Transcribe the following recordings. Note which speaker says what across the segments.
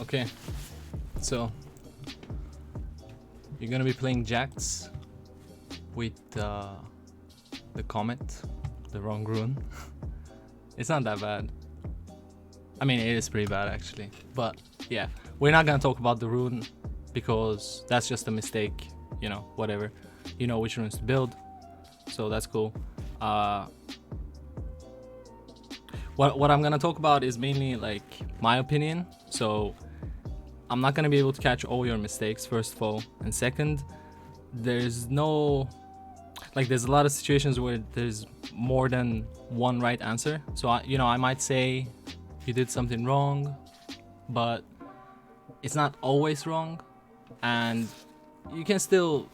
Speaker 1: Okay, so you're gonna be playing Jax with the Comet, the wrong rune. It's not that bad. I mean, it is pretty bad actually, but yeah, we're not gonna talk about the rune because that's just a mistake, you know, whatever. You know which runes to build, so that's cool. What I'm gonna talk about is mainly like my opinion, so I'm not gonna be able to catch all your mistakes, first of all, and second, there's no, like, there's a lot of situations where there's more than one right answer. So I might say you did something wrong, but it's not always wrong, and you can still,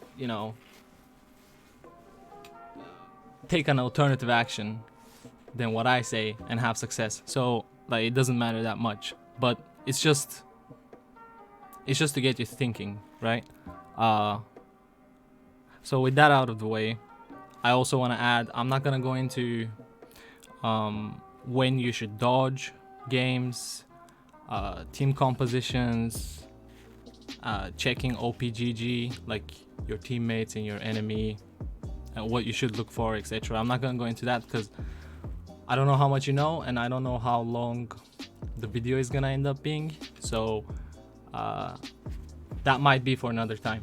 Speaker 1: take an alternative action than what I say and have success. So like, it doesn't matter that much, but it's just to get you thinking, right? So with that out of the way, I also want to add, I'm not gonna go into when you should dodge games, team compositions, checking OPGG, like your teammates and your enemy, and what you should look for, etc. I'm not gonna go into that because I don't know how much you know, and I don't know how long the video is gonna end up being. So that might be for another time.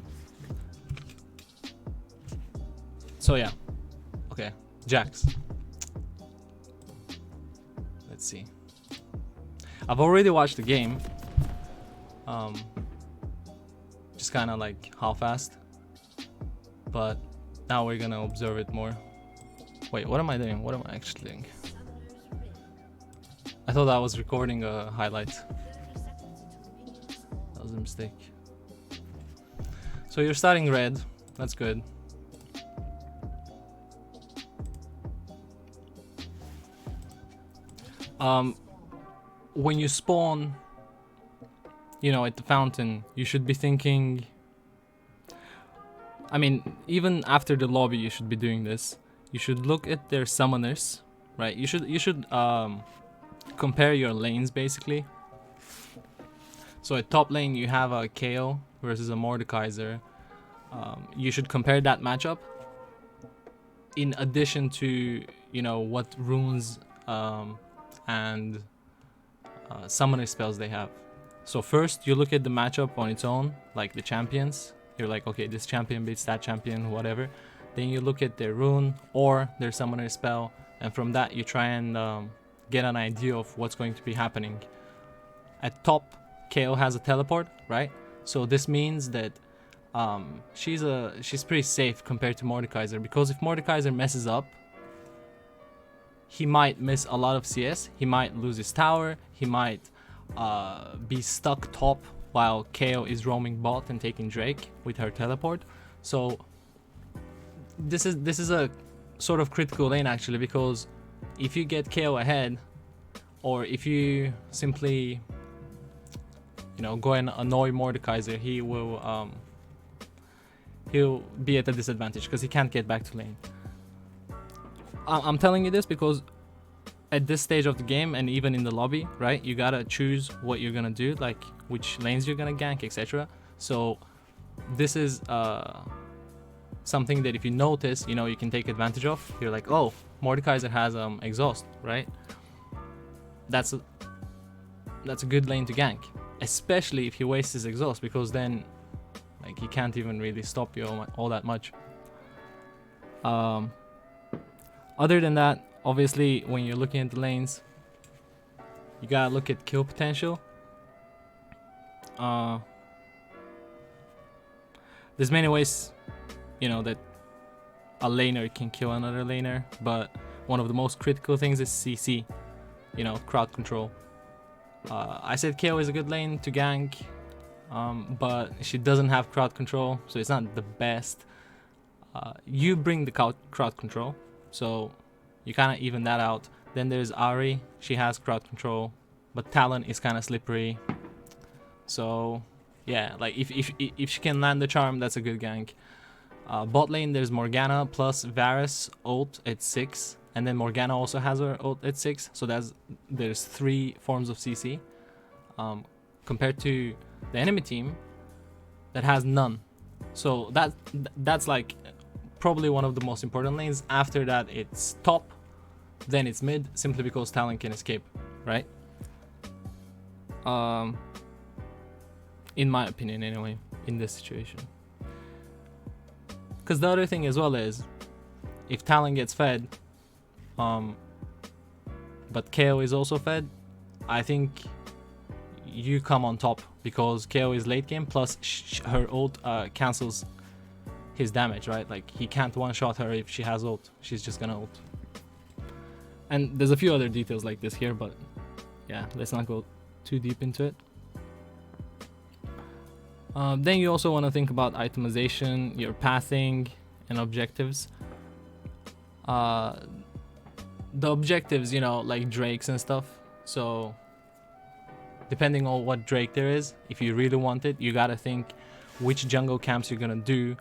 Speaker 1: So yeah, okay, Jax. Let's see. I've already watched the game. Just kind of like half-assed, but now we're gonna observe it more. Wait, what am I doing? What am I actually doing? I thought I was recording a highlight. That was a mistake. So you're starting red. That's good. When you spawn, at the fountain, you should be thinking, I mean, even after the lobby, you should be doing this. You should look at their summoners, right? You should compare your lanes, basically. So at top lane, you have a KO versus a Mordekaiser. You should compare that matchup in addition to, what runes and summoner spells they have. So first, you look at the matchup on its own, like the champions. You're like, okay, this champion beats that champion, whatever. Then you look at their rune or their summoner spell, and from that you try and get an idea of what's going to be happening. At top, KO has a teleport, right? So this means that she's pretty safe compared to Mordekaiser, because if Mordekaiser messes up, he might miss a lot of CS, he might lose his tower, he might be stuck top while KO is roaming bot and taking Drake with her teleport. So this is a sort of critical lane actually, because if you get KO ahead, or if you simply go and annoy Mordekaiser, he'll be at a disadvantage because he can't get back to lane. I'm telling you this because at this stage of the game, and even in the lobby, right, you gotta choose what you're gonna do, like which lanes you're gonna gank, etc. So this is something that if you notice, you can take advantage of. You're like, oh, Mordekaiser has exhaust, right? That's a good lane to gank, especially if he wastes his exhaust, because then like he can't even really stop you all that much. Other than that, obviously, when you're looking at the lanes, you gotta look at kill potential. There's many ways, that a laner can kill another laner, but one of the most critical things is CC, crowd control. I said KO is a good lane to gank, but she doesn't have crowd control, so it's not the best. You bring the crowd control, so you kind of even that out. Then there's Ahri, she has crowd control, but Talon is kind of slippery. So yeah, like if she can land the charm, that's a good gank. Bot lane, there's Morgana plus Varus ult at 6, and then Morgana also has her ult at 6, so there's 3 forms of CC. compared to the enemy team that has none. So that's like probably one of the most important lanes. After that it's top, then it's mid, simply because Talon can escape, right? In my opinion anyway, in this situation. Because the other thing as well is, if Talon gets fed, but KO is also fed, I think you come on top, because KO is late game, plus her ult cancels his damage, right? Like, he can't one-shot her if she has ult. She's just gonna ult. And there's a few other details like this here, but yeah, let's not go too deep into it. Then you also want to think about itemization, your pathing, and objectives. The objectives, you know, like drakes and stuff. So depending on what drake there is, if you really want it, you gotta think which jungle camps you're gonna do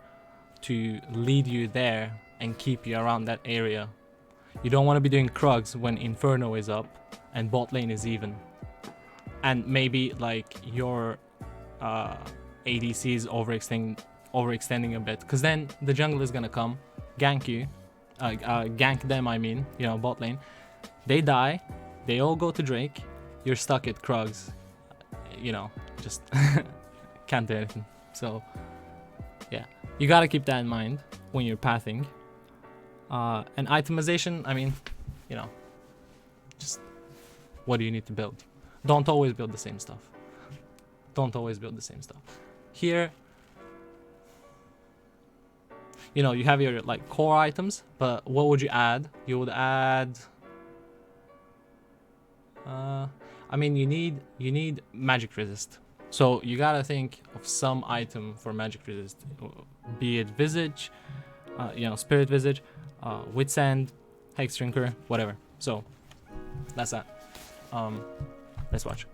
Speaker 1: to lead you there and keep you around that area. You don't want to be doing Krugs when Inferno is up and bot lane is even, and maybe like your ADC is overextending a bit, because then the jungle is gonna come gank you, gank them, I mean, you know, bot lane. They die, they all go to Drake, you're stuck at Krugs, you know, just can't do anything. So yeah, you gotta keep that in mind when you're pathing. And itemization, I mean, you know, just what do you need to build? Don't always build the same stuff. Don't always build the same stuff. Here, you know, you have your like core items, but what would you add? You would add, I mean, you need magic resist. So you gotta think of some item for magic resist, be it visage, you know, spirit visage, wit sand, hex drinker, whatever. So that's that. Let's watch.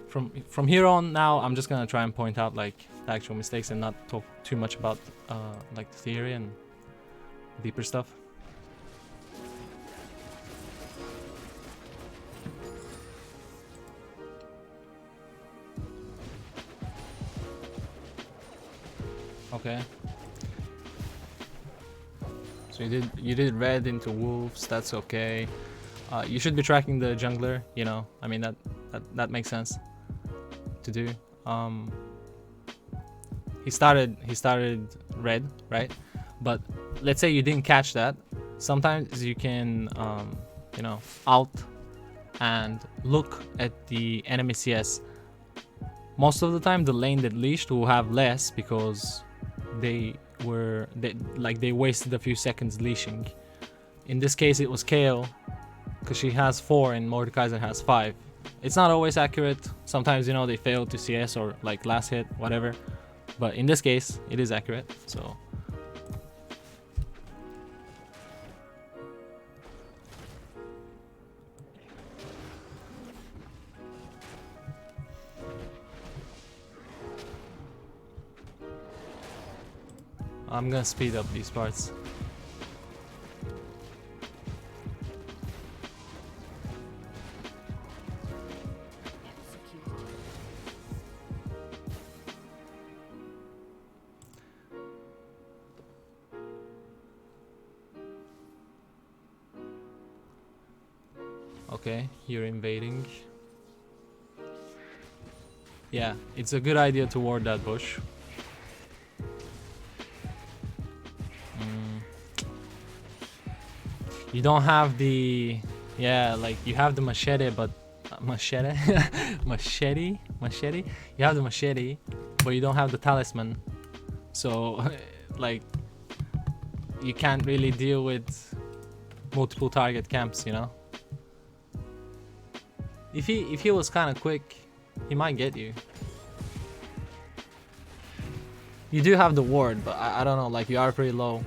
Speaker 1: From here on now, I'm just gonna try and point out like the actual mistakes and not talk too much about like the theory and deeper stuff. Okay. So you did red into wolves. That's okay. You should be tracking the jungler. You know, I mean that makes sense to do. He started red, right? But let's say you didn't catch that. Sometimes you can you know, alt and look at the enemy CS. Most of the time the lane that leashed will have less because they wasted a few seconds leashing. In this case it was KO, because she has 4 and Mordekaiser has 5. It's not always accurate. Sometimes, you know, they fail to CS or like last hit, whatever. But in this case, it is accurate. So I'm gonna speed up these parts. Okay, you're invading. Yeah, it's a good idea to ward that bush. You don't have the, yeah, like you have the machete, but machete. You have the machete, but you don't have the talisman. So like you can't really deal with multiple target camps, you know. If he was kind of quick, he might get you. You do have the ward, but I don't know, like you are pretty low.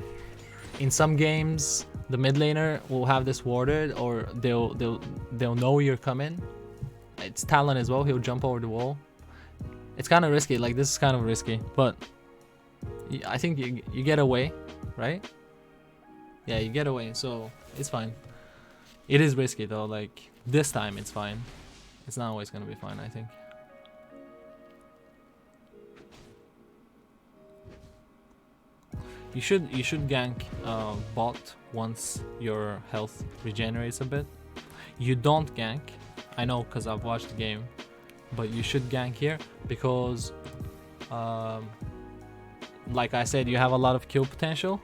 Speaker 1: In some games, the mid laner will have this warded, or they'll know you're coming. It's Talon as well, he'll jump over the wall. It's kind of risky, like this is kind of risky, but I think you get away, right? Yeah, you get away, so it's fine. It is risky though, like this time it's fine. It's not always gonna be fine, I think. You should gank bot once your health regenerates a bit. You don't gank, I know because I've watched the game, but you should gank here because like I said, you have a lot of kill potential.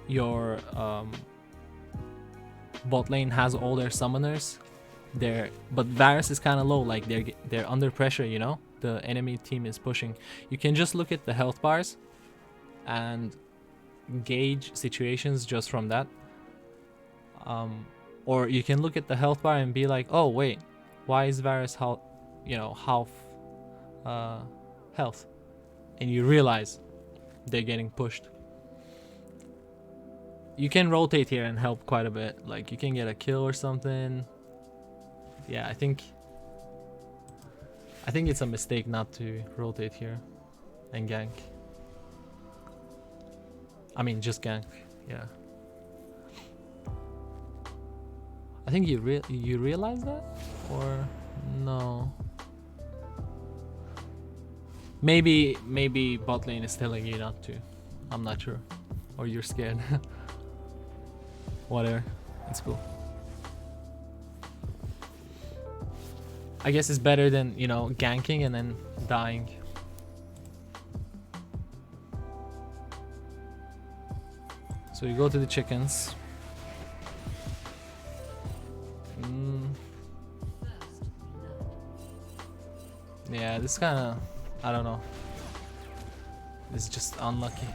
Speaker 1: Your bot lane has all their summoners there, but Varus is kind of low, like they're under pressure, you know, the enemy team is pushing. You can just look at the health bars and gauge situations just from that, or you can look at the health bar and be like, oh wait, why is Varus half health, and you realize they're getting pushed. You can rotate here and help quite a bit, like you can get a kill or something. Yeah, I think it's a mistake not to rotate here and gank. I mean, just gank, yeah. I think you realize that, or no? Maybe bot lane is telling you not to. I'm not sure, or you're scared. Whatever, it's cool. I guess it's better than, you know, ganking and then dying. So you go to the chickens. Yeah, this kind of, I don't know. This is just unlucky.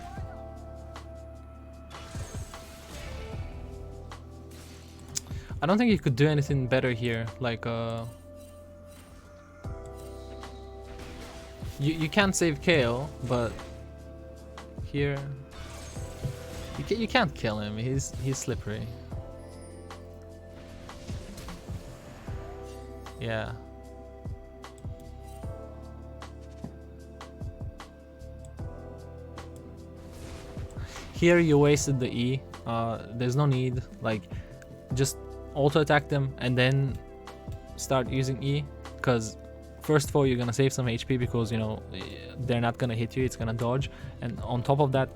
Speaker 1: I don't think you could do anything better here. Like, you can't save KO, but here you can't kill him. He's slippery. Yeah. Here you wasted the E. There's no need. Like, just auto attack them and then start using E, because first of all you're gonna save some HP because, you know, they're not gonna hit you, it's gonna dodge, and on top of that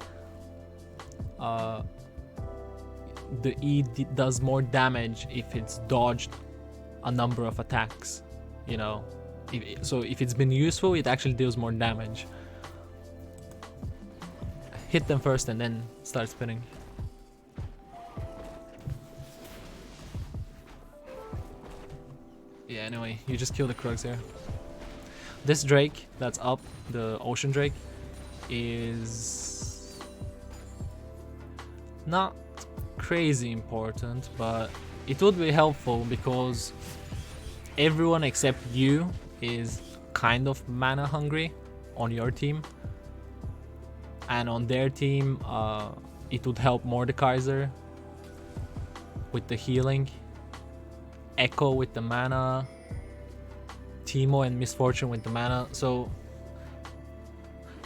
Speaker 1: the E does more damage if it's dodged a number of attacks, you know. So if it's been useful, it actually deals more damage. Hit them first and then start spinning. Yeah, anyway, you just kill the Krugs here. This Drake that's up, the Ocean Drake, is not crazy important, but it would be helpful because everyone except you is kind of mana hungry on your team, and on their team it would help Mordekaiser with the healing, Echo with the mana, Teemo and Misfortune with the mana. So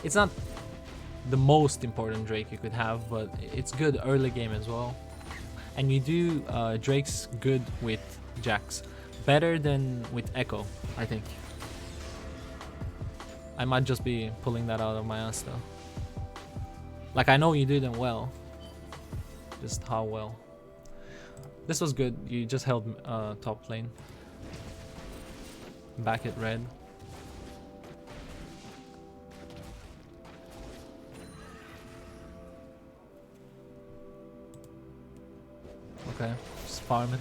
Speaker 1: it's not the most important Drake you could have, but it's good early game as well. And you do Drake's good with Jax, better than with Echo, I think. I might just be pulling that out of my ass though. Like, I know you do them well, just how well. This was good. You just held top lane. Back at red. Okay, just farm it.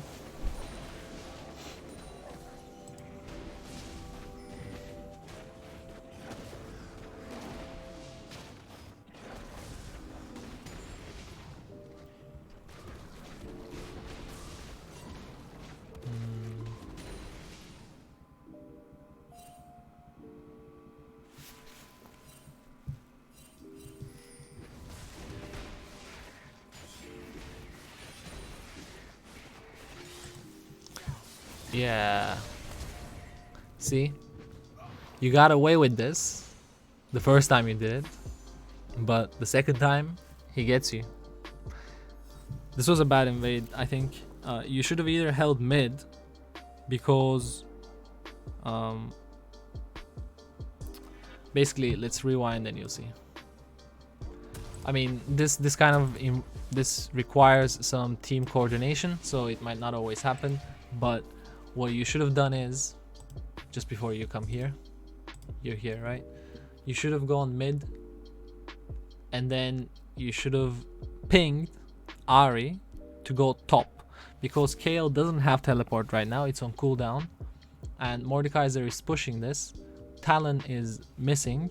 Speaker 1: Yeah. See? You got away with this the first time you did it, but the second time he gets you. This was a bad invade, I think. You should have either held mid, because basically, let's rewind and you'll see. I mean, this this requires some team coordination, so it might not always happen. But what you should have done is, just before you come here, you're here, right? You should have gone mid, and then you should have pinged Ari to go top, because Kale doesn't have teleport right now, it's on cooldown, and Mordekaiser is pushing this. Talon is missing.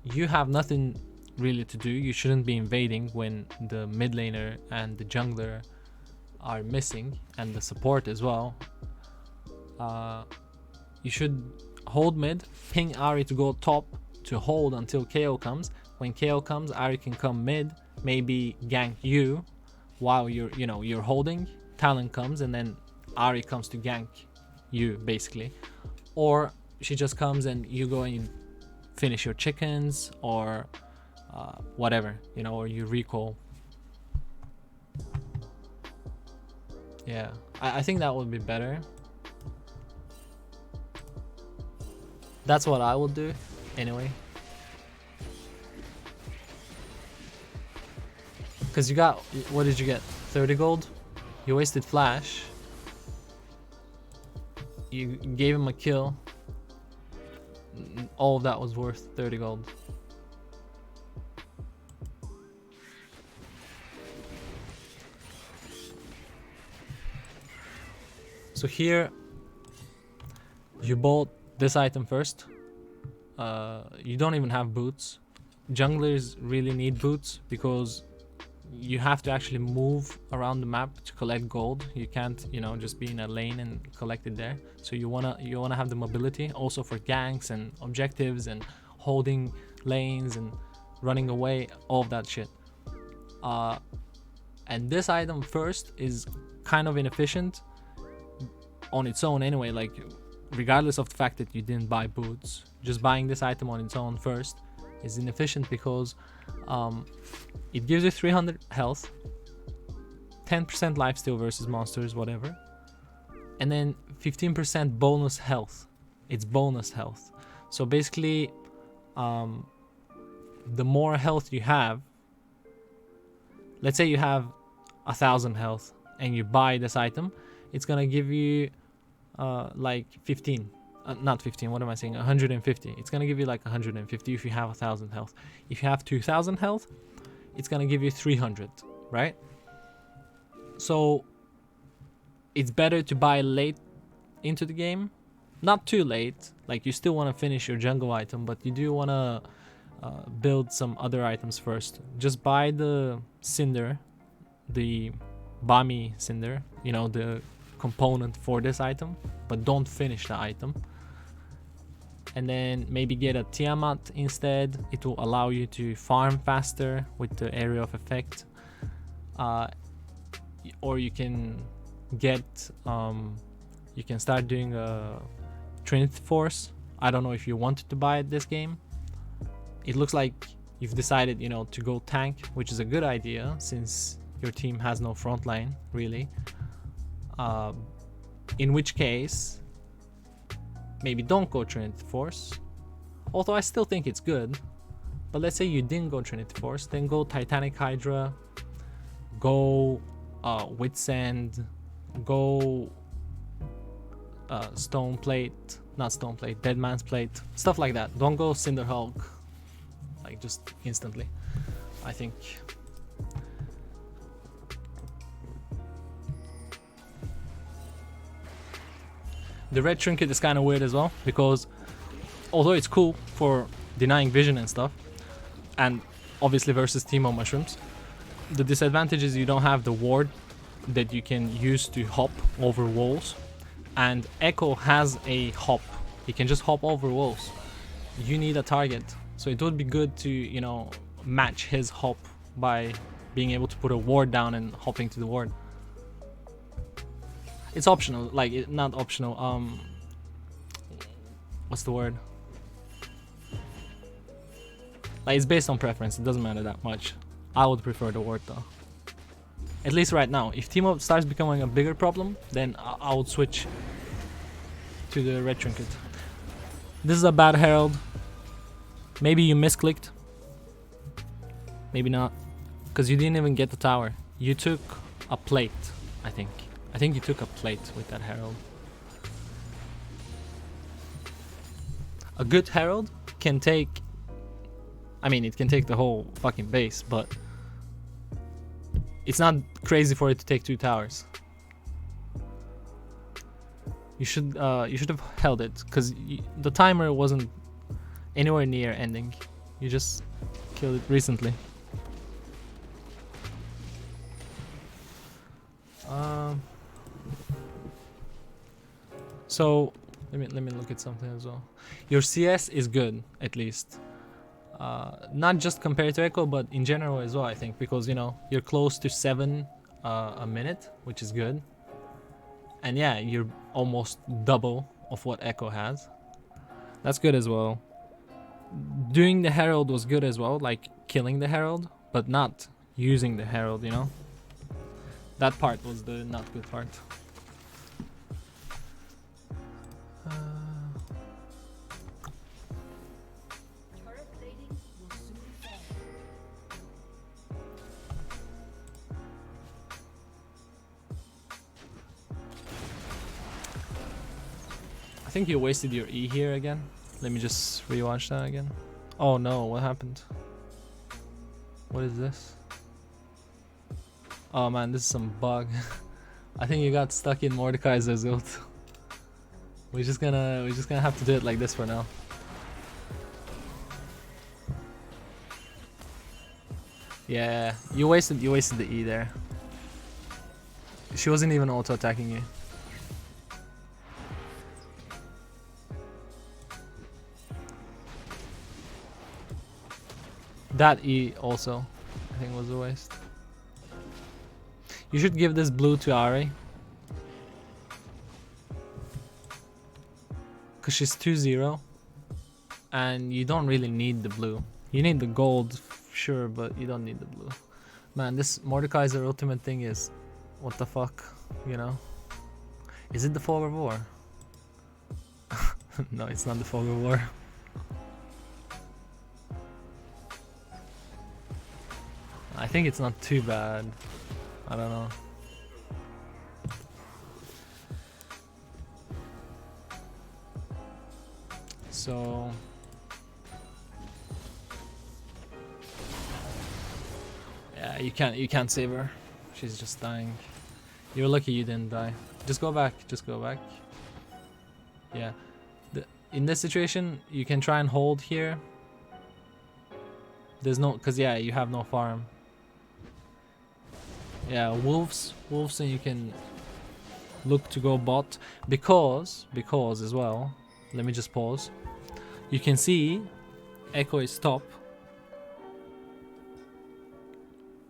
Speaker 1: You have nothing really to do. You shouldn't be invading when the mid laner and the jungler are missing, and the support as well. You should hold mid, ping Ari to go top to hold until KO comes. When KO comes, Ari can come mid, maybe gank you while you're holding. Talon comes and then Ari comes to gank you basically, or she just comes and you go and finish your chickens, or whatever, or you recall. Yeah, I think that would be better. That's what I will do anyway, because you got, what did you get, 30 gold? You wasted flash, you gave him a kill. All of that was worth 30 gold. So here you bought this item first. You don't even have boots. Junglers really need boots because you have to actually move around the map to collect gold. You can't, just be in a lane and collect it there. So you wanna have the mobility also for ganks and objectives and holding lanes and running away, all of that shit. And this item first is kind of inefficient on its own anyway, like regardless of the fact that you didn't buy boots. Just buying this item on its own first is inefficient because it gives you 300 health, 10% lifesteal versus monsters, whatever, and then 15% bonus health. It's bonus health. So basically, the more health you have, let's say you have 1,000 health and you buy this item, it's gonna give you like 15. Not 15, what am I saying? 150. It's gonna give you like 150 if you have 1,000 health. If you have 2,000 health, it's gonna give you 300, right? So it's better to buy late into the game, not too late. Like you still want to finish your jungle item, but you do want to build some other items first. Just buy the cinder, the Bami cinder, the component for this item, but don't finish the item. And then maybe get a Tiamat instead. It will allow you to farm faster with the area of effect. Or you can get, you can start doing a Trinity Force. I don't know if you wanted to buy it this game. It looks like you've decided, to go tank, which is a good idea since your team has no front line, really. In which case, maybe don't go Trinity Force, although I still think it's good. But let's say you didn't go Trinity Force, then go Titanic Hydra, go Witsend, go Stone Plate, not Stone Plate, Dead Man's Plate, stuff like that. Don't go Cinder Hulk, like just instantly, I think. The red trinket is kind of weird as well, because although it's cool for denying vision and stuff, and obviously versus Teemo mushrooms, the disadvantage is you don't have the ward that you can use to hop over walls, and Echo has a hop. He can just hop over walls. You need a target, so it would be good to match his hop by being able to put a ward down and hopping to the ward. It's optional, like not optional, what's the word? Like it's based on preference, it doesn't matter that much. I would prefer the ward though. At least right now. If Teemo starts becoming a bigger problem, then I would switch to the red trinket. This is a bad herald. Maybe you misclicked. Maybe not, because you didn't even get the tower. You took a plate, I think. I think you took a plate with that herald. A good herald can take, I mean, it can take the whole fucking base, but it's not crazy for it to take 2 towers. You should have held it, because the timer wasn't anywhere near ending. You just killed it recently. So let me look at something as well. Your CS is good, at least. Not just compared to Echo, but in general as well, I think, because, you know, you're close to 7 a minute, which is good. And yeah, you're almost double of what Echo has. That's good as well. Doing the Herald was good as well, like killing the Herald, but not using the Herald, you know? That part was the not good part. I think you wasted your E here again. Let me just rewatch that again. Oh no, what happened? What is this? Oh man, this is some bug. I think you got stuck in Mordekaiser's ult. We're just gonna have to do it like this for now. Yeah, you wasted the E there. She wasn't even auto attacking you. That E also, I think, was a waste. You should give this blue to Ari, because she's 2-0, and you don't really need the blue. You need the gold, sure, but you don't need the blue. Man, this Mordekaiser ultimate thing is, what the fuck, you know? Is it the Fog of War? No, it's not the Fog of War. I think it's not too bad. I don't know. So yeah, you can't save her. She's just dying. You're lucky you didn't die. Just go back. Just go back. Yeah. In this situation, you can try and hold here. There's no, cause yeah, you have no farm. Yeah, wolves, and you can look to go bot because as well. Let me just pause. You can see Echo is top,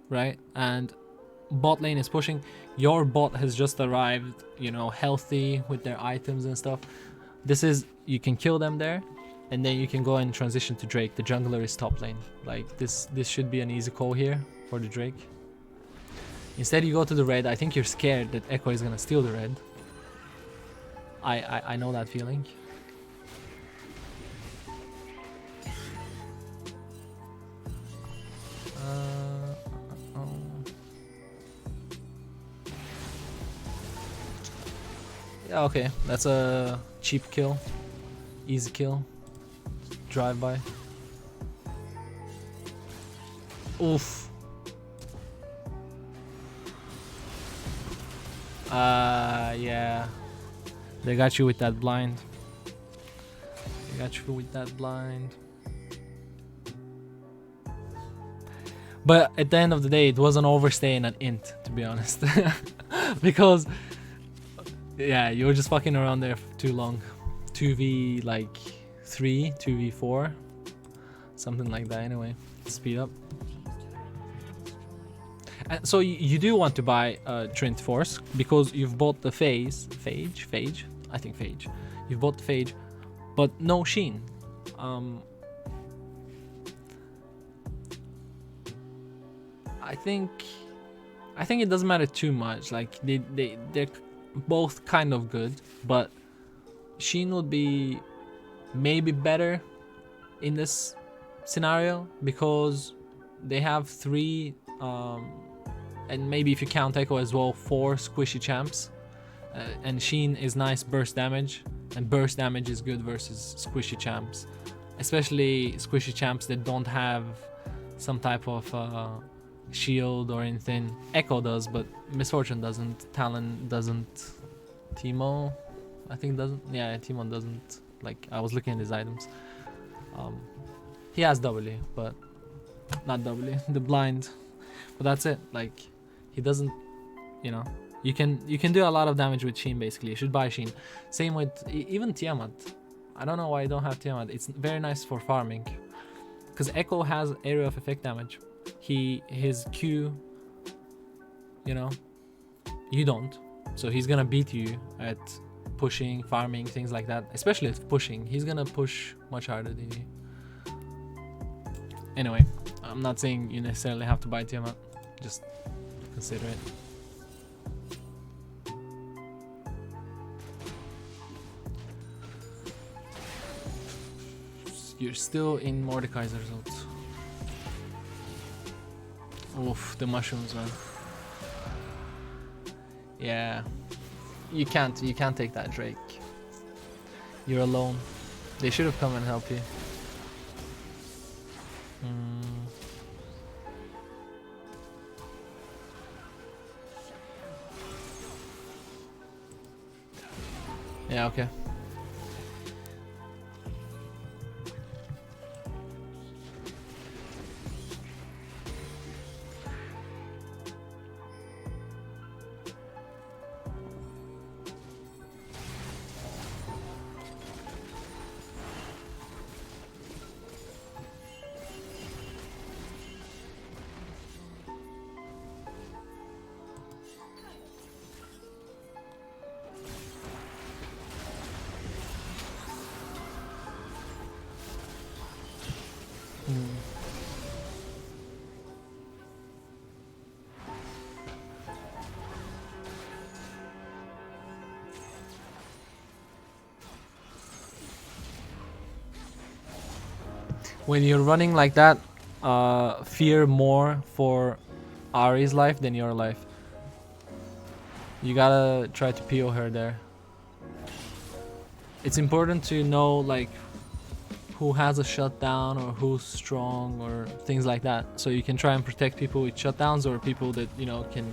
Speaker 1: right? And bot lane is pushing. Your bot has just arrived, you know, healthy with their items and stuff. This is, you can kill them there, and then you can go and transition to Drake. The jungler is top lane. Like this should be an easy call here for the Drake. Instead you go to the red. I think you're scared that Echo is gonna steal the red. I know that feeling. Yeah, okay, that's a cheap kill, easy kill, drive by. Oof. Yeah, they got you with that blind. They got you with that blind. But at the end of the day, it was an overstay and an int, to be honest. Because yeah, you were just fucking around there for too long. 2v like 3, 2v4, something like that. Anyway, speed up. And so you do want to buy Trent Force because you've bought the Phage. I think Phage. You've bought the Phage, but no Sheen. I think it doesn't matter too much. Like they're both kind of good, but Sheen would be maybe better in this scenario because they have 3, and maybe if you count Echo as well, 4 squishy champs. And Sheen is nice burst damage, and burst damage is good versus squishy champs, especially squishy champs that don't have some type of shield or anything. Echo does, but Misfortune doesn't, Talon doesn't, Teemo I think doesn't, yeah, Teemo doesn't. Like, I was looking at his items. He has W, but not W, the blind, but that's it. Like, he doesn't, you know, you can do a lot of damage with Sheen. Basically, you should buy Sheen. Same with even Tiamat. I don't know why I don't have Tiamat. It's very nice for farming, because Echo has area of effect damage. His Q, you know, you don't, so he's gonna beat you at pushing, farming, things like that. Especially at pushing, he's gonna push much harder than you. Anyway, I'm not saying you necessarily have to buy Tiamat, just consider it. You're still in Mordekaiser's ult. Oof, the mushrooms, man. Yeah, you can't take that Drake. You're alone. They should have come and helped you. Yeah, okay. When you're running like that, fear more for Ari's life than your life. You gotta try to PO her there. It's important to know, like, who has a shutdown or who's strong or things like that, so you can try and protect people with shutdowns or people that, you know, can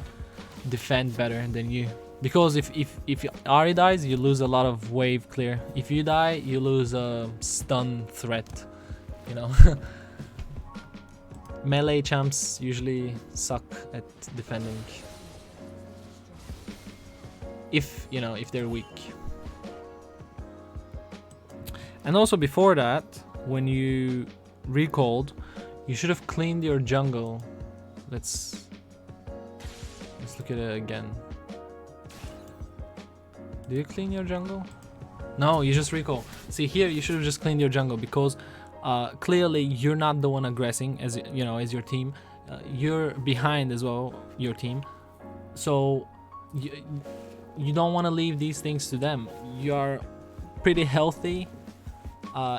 Speaker 1: defend better than you. Because if Ari dies, you lose a lot of wave clear. If you die, you lose a stun threat, you know. Melee champs usually suck at defending, if, you know, if they're weak. And also before that, when you recalled, you should have cleaned your jungle. Let's look at it again. Do you clean your jungle? No, you just recall. See, here you should have just cleaned your jungle, because clearly you're not the one aggressing, as you know, as your team. You're behind as well, your team. So you don't want to leave these things to them. You're pretty healthy.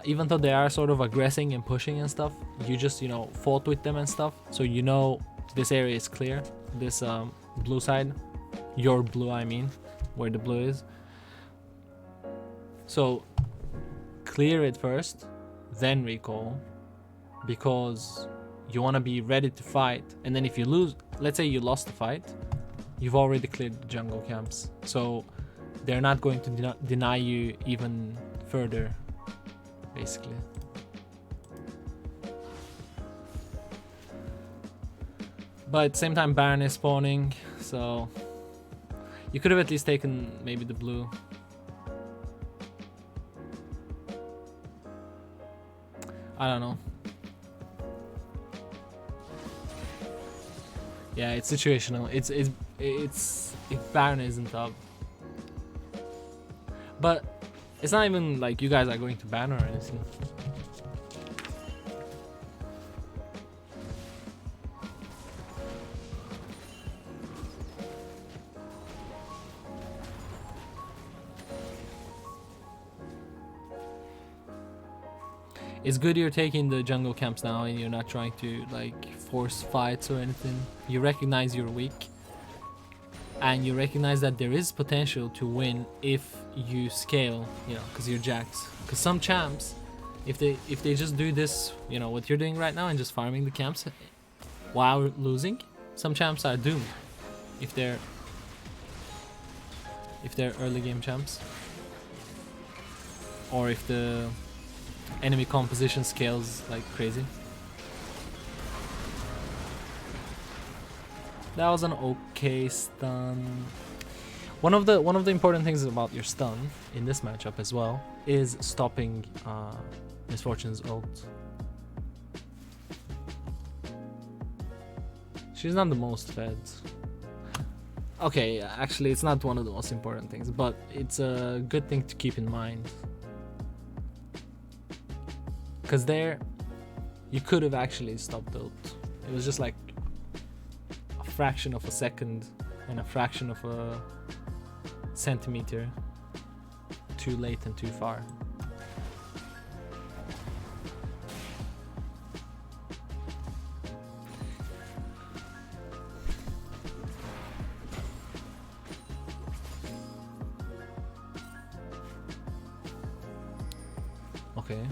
Speaker 1: Even though they are sort of aggressing and pushing and stuff, you just, you know, fought with them and stuff, so you know this area is clear. This blue side, your blue, I mean, where the blue is. So clear it first, then recall, because you want to be ready to fight. And then if you lose, let's say you lost the fight, you've already cleared the jungle camps, so they're not going to deny you even further, basically. But at the same time, Baron is spawning, so you could have at least taken maybe the blue. I don't know. Yeah, it's situational. It's if Baron isn't up, but it's not even like you guys are going to ban or anything. It's good you're taking the jungle camps now and you're not trying to like force fights or anything. You recognize you're weak. And you recognize that there is potential to win if you scale, you know, because you're Jax. Because some champs, if they just do this, you know, what you're doing right now and just farming the camps while losing, some champs are doomed if they're early game champs, or if the enemy composition scales like crazy. That was an okay stun. One of the important things about your stun in this matchup as well is stopping Misfortune's ult. She's not the most fed. Okay, actually it's not one of the most important things, but it's a good thing to keep in mind. Because there, you could have actually stopped ult. It was just like a fraction of a second and a fraction of a centimeter too late and too far. Okay.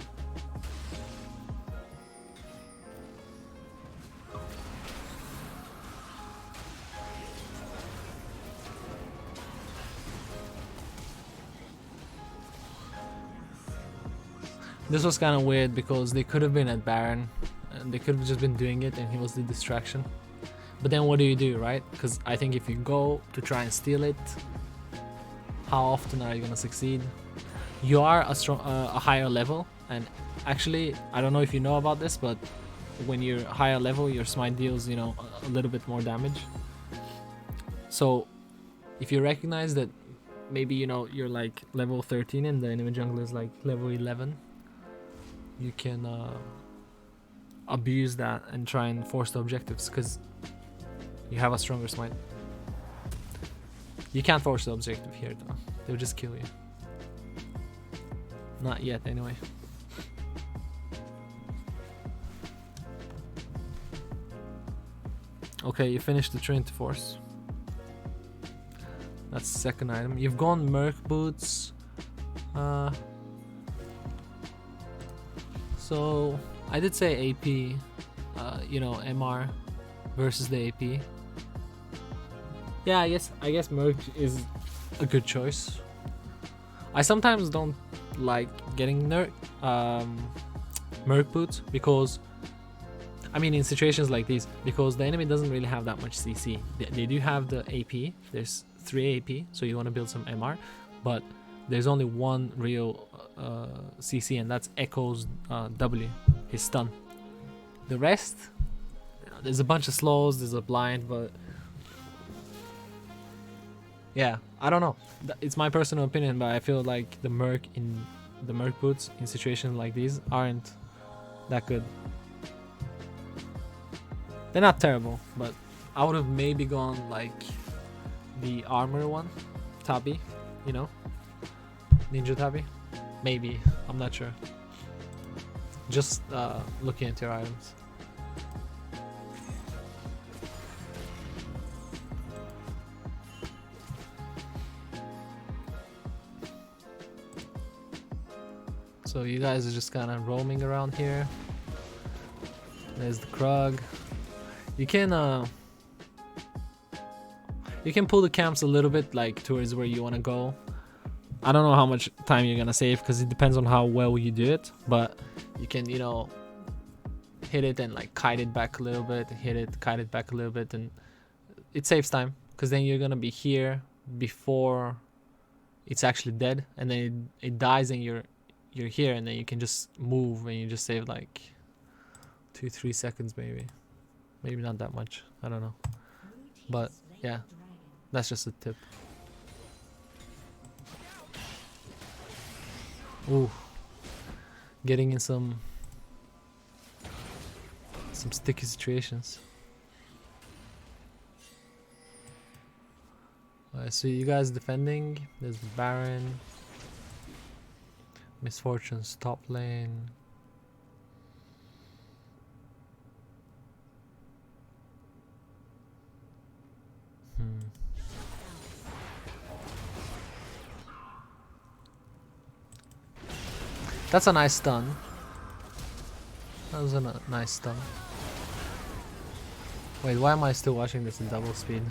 Speaker 1: This was kind of weird because they could have been at Baron and they could have just been doing it and he was the distraction. But then what do you do, right? Because I think if you go to try and steal it, how often are you gonna succeed? You are a higher level, and actually I don't know if you know about this, but when you're higher level your smite deals, you know, a little bit more damage. So if you recognize that maybe, you know, you're like level 13 and the enemy jungler is like level 11, you can abuse that and try and force the objectives because you have a stronger smite. You can't force the objective here though, they'll just kill you. Not yet anyway. Okay, you finished the Trinity Force. That's the second item. You've gone Merc Boots. So I did say AP, you know, MR versus the AP. Yeah, I guess Merc is a good choice. I sometimes don't like getting Merc Boots because, I mean, in situations like these, because the enemy doesn't really have that much CC. They do have the AP. There's 3 AP, so you want to build some MR, but there's only one real CC, and that's Echo's W, his stun. The rest, you know, there's a bunch of slows, there's a blind, but yeah, I don't know. It's my personal opinion, but I feel like the Merc Boots in situations like these aren't that good. They're not terrible, but I would have maybe gone like the armor one, Tabi, you know, Ninja Tabi, maybe, I'm not sure. Just looking at your items. So you guys are just kind of roaming around here. There's the Krug. You can pull the camps a little bit like towards where you want to go. I don't know how much time you're gonna save because it depends on how well you do it, but you can, you know, hit it and like kite it back a little bit, hit it, kite it back a little bit, and it saves time because then you're gonna be here before it's actually dead, and then it dies and you're here, and then you can just move and you just save like 2-3 seconds, maybe not that much, I don't know, but yeah, that's just a tip. Ooh, getting in some sticky situations. Alright, so you guys defending. There's Baron, Misfortune's top lane. That's a nice stun. That was a nice stun. Wait, why am I still watching this in double speed?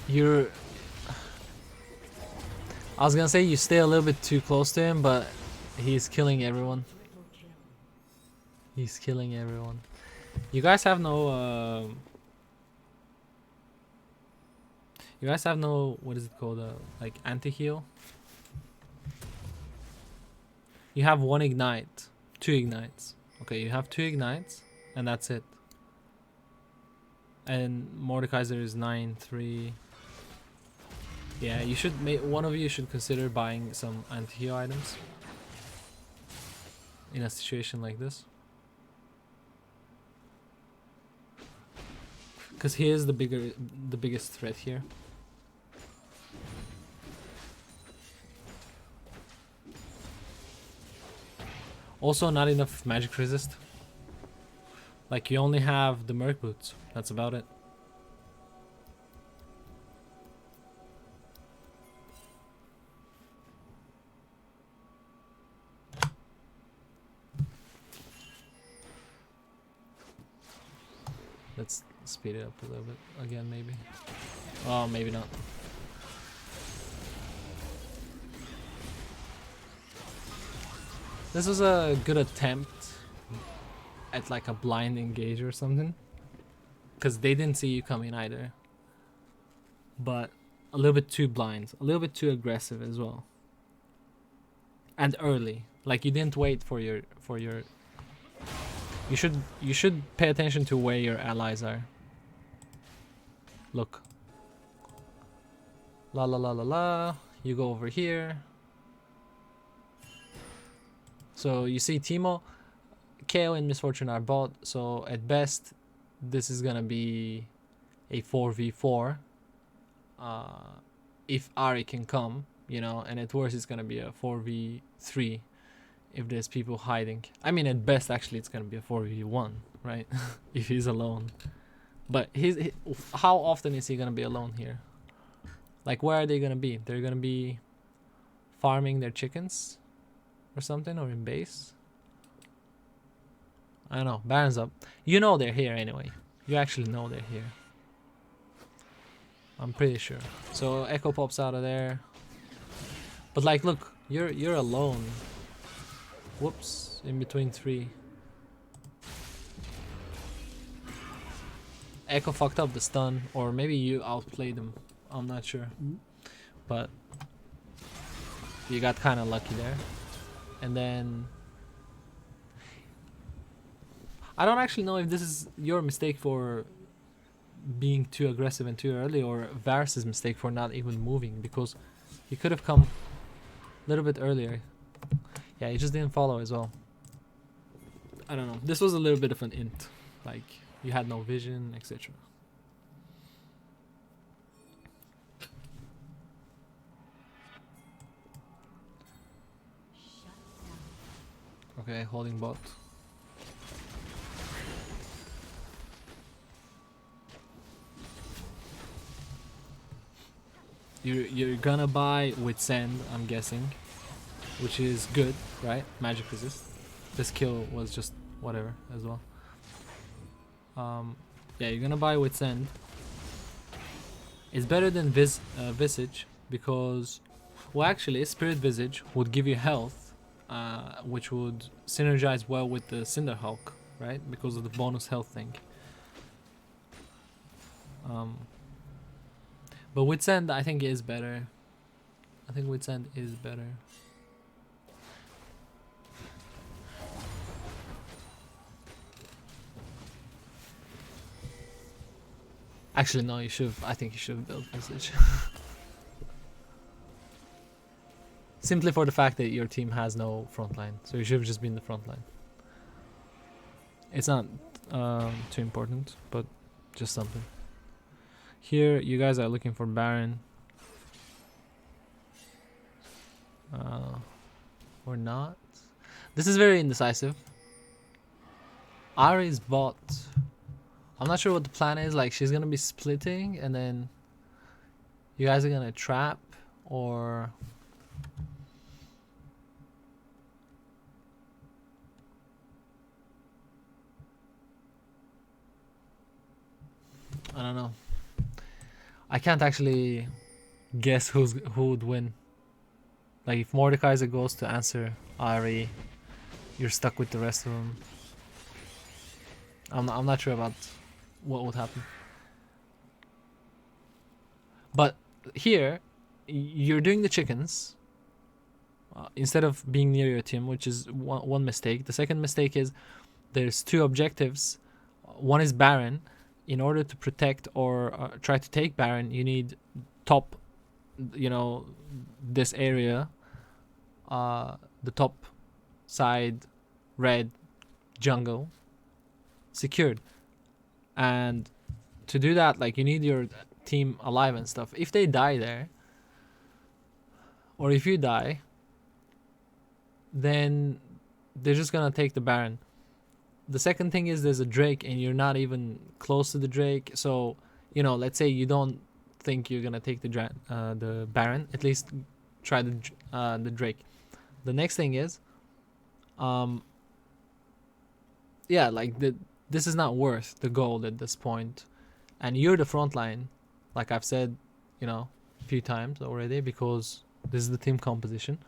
Speaker 1: You're... I was gonna say you stay a little bit too close to him, but he's killing everyone. He's killing everyone. You guys have no... You guys have no... What is it called? Like anti-heal? You have 1 ignite. 2 ignites. Okay, you have 2 ignites. And that's it. And Mordekaiser is 9-3. Yeah, you should make... One of you should consider buying some anti-heal items. In a situation like this. Because he is the biggest threat here. Also, not enough magic resist. Like, you only have the Merc Boots. That's about it. Let's speed it up a little bit again, maybe. Oh, maybe not. This was a good attempt at like a blind engage or something. Because they didn't see you coming either. But a little bit too blind. A little bit too aggressive as well. And early. Like you didn't wait for your... You should pay attention to where your allies are. Look. La la la la la. You go over here. So you see Teemo, KO and Misfortune are bot, so at best this is gonna be a 4v4 if Ari can come, you know, and at worst it's gonna be a 4v3 if there's people hiding. I mean, at best actually it's gonna be a 4v1, right? If he's alone. But how often is he gonna be alone here? Like, where are they gonna be? They're gonna be farming their chickens or something, or in base. I don't know. Baron's up. You know they're here anyway. You actually know they're here. I'm pretty sure. So Echo pops out of there. But like, look, you're alone. Whoops, in between 3. Echo fucked up the stun, or maybe you outplayed him. I'm not sure. But you got kind of lucky there. And then I don't actually know if this is your mistake for being too aggressive and too early, or Varus' mistake for not even moving, because he could have come a little bit earlier. Yeah, he just didn't follow as well. I don't know. This was a little bit of an int. Like, you had no vision, etc. Okay, holding bot. You're gonna buy with send, I'm guessing, which is good, right? Magic resist. This kill was just whatever as well. Yeah, you're gonna buy with send. It's better than Visage because, well, actually, Spirit Visage would give you health, which would synergize well with the Cinderhulk, right? Because of the bonus health thing. But with send, I think is better. I think with send is better. Actually, no, you should. I think you should have built Visage. Simply for the fact that your team has no front line, so you should have just been the front line. It's not too important, but just something. Here, you guys are looking for Baron. Or not. This is very indecisive. Ari's bot. I'm not sure what the plan is. Like, she's gonna be splitting, and then you guys are gonna trap, or I don't know. I can't actually guess who would win. Like, if Mordekaiser goes to answer Ari, you're stuck with the rest of them. I'm not sure about what would happen. But here, you're doing the chickens instead of being near your team, which is one mistake. The second mistake is there's two objectives. One is Baron. In order to protect or try to take Baron, you need top, this area, the top side red jungle secured. And to do that, like, you need your team alive and stuff. If they die there, or if you die, then they're just gonna take the Baron. The second thing is there's a Drake and you're not even close to the Drake. So, let's say you don't think you're gonna take the Baron, at least try the Drake. The next thing is, this is not worth the gold at this point, and you're the front line, like I've said, a few times already, because this is the team composition.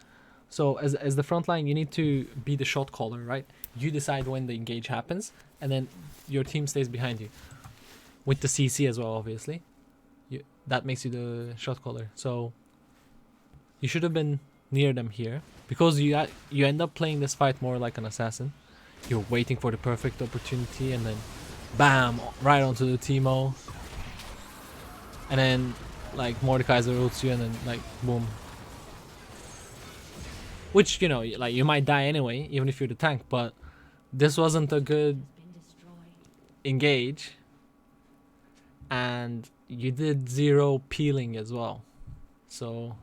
Speaker 1: So as the front line, you need to be the shot caller, right? You decide when the engage happens, and then your team stays behind you with the CC as well, obviously. That makes you the shot caller. So you should have been near them here, because you end up playing this fight more like an assassin. You're waiting for the perfect opportunity, and then bam, right onto the Teemo, and then like Mordekaiser ults you, and then like boom. Which, like, you might die anyway, even if you're the tank, but this wasn't a good engage, and you did 0 peeling as well, so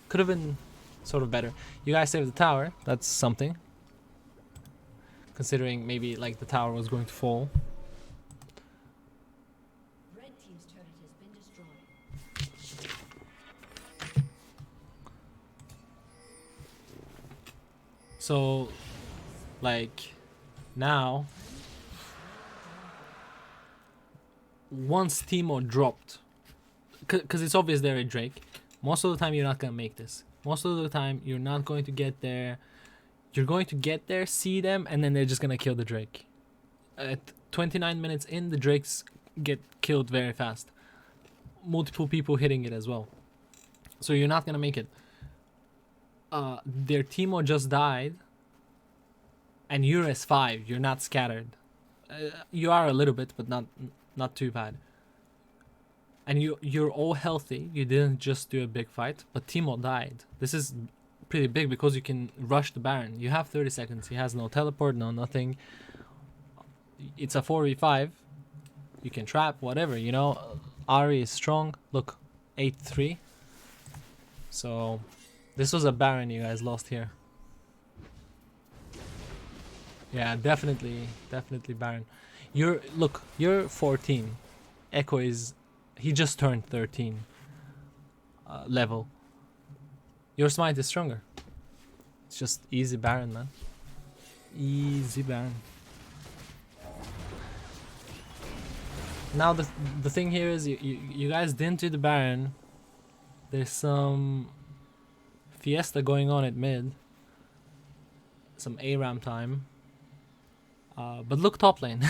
Speaker 1: could have been sort of better. You guys saved the tower, that's something, considering maybe like the tower was going to fall.
Speaker 2: Red team's turret has been destroyed.
Speaker 1: So, like, now, once Teemo dropped, because it's obvious they're a Drake, most of the time you're not going to make this. Most of the time you're not going to get there. You're going to get there, see them, and then they're just going to kill the Drake. At 29 minutes in, the Drakes get killed very fast. Multiple people hitting it as well. So you're not going to make it. Their Teemo just died, and you're S5. You're not scattered. You are a little bit, but not too bad. And you're all healthy. You didn't just do a big fight, but Teemo died. This is pretty big because you can rush the Baron. You have 30 seconds. He has no teleport, no nothing. It's a 4v5. You can trap, whatever, Ari is strong. Look, 8-3. So this was a Baron you guys lost here. Yeah, definitely Baron. You're 14. Echo he just turned 13 level. Your smite is stronger. It's just easy Baron, man. Easy Baron. Now the thing here is you guys didn't do the Baron. There's some fiesta going on at mid. Some ARAM time. But look top lane.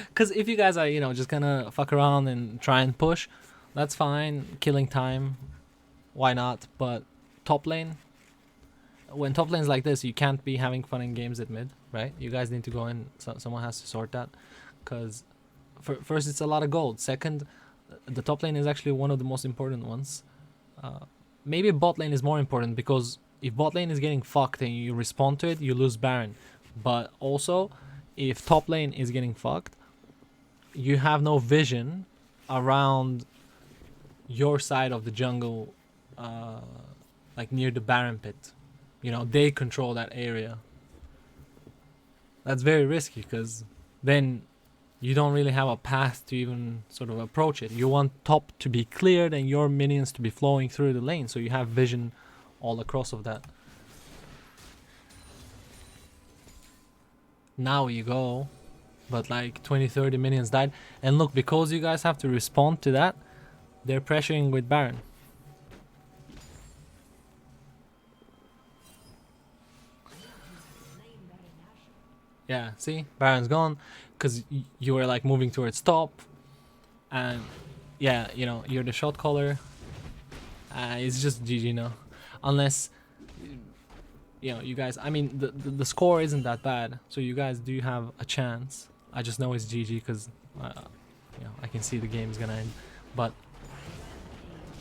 Speaker 1: Because if you guys are, just gonna fuck around and try and push, that's fine. Killing time, why not? But top lane, when top lane's like this, you can't be having fun in games at mid, right? You guys need to go in. Someone has to sort that. Because first, it's a lot of gold. Second, the top lane is actually one of the most important ones. Maybe bot lane is more important, because if bot lane is getting fucked and you respond to it, you lose Baron. But also, if top lane is getting fucked, you have no vision around your side of the jungle, like near the Baron pit. They control that area. That's very risky because then you don't really have a path to even sort of approach it. You want top to be cleared and your minions to be flowing through the lane, so you have vision all across of that. Now you go, but like 20-30 minions died, and look, because you guys have to respond to that, they're pressuring with Baron. Yeah, see, Baron's gone because you were like moving towards top, and yeah, you know, you're the shot caller. It's just GG now, unless you know, you guys. I mean, the score isn't that bad, so you guys do have a chance. I just know it's GG because you know, I can see the game's gonna end, but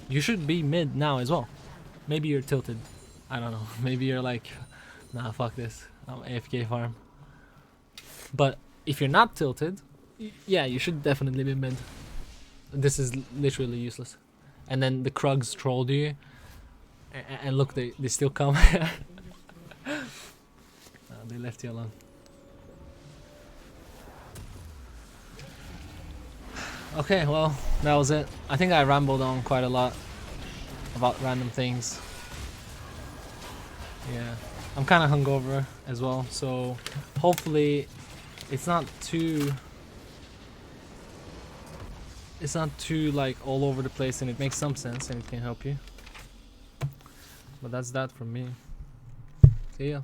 Speaker 1: you should be mid now as well. Maybe you're tilted. I don't know. Maybe you're like, nah, fuck this. I'm AFK farm. But if you're not tilted, yeah, you should definitely be mid. This is literally useless. And then the Krugs trolled you. And look, they still come. They left you alone. Okay, well, that was it. I think I rambled on quite a lot about random things. Yeah, I'm kind of hungover as well, so hopefully it's not too like all over the place, and it makes some sense and it can help you. But that's that from me. See ya.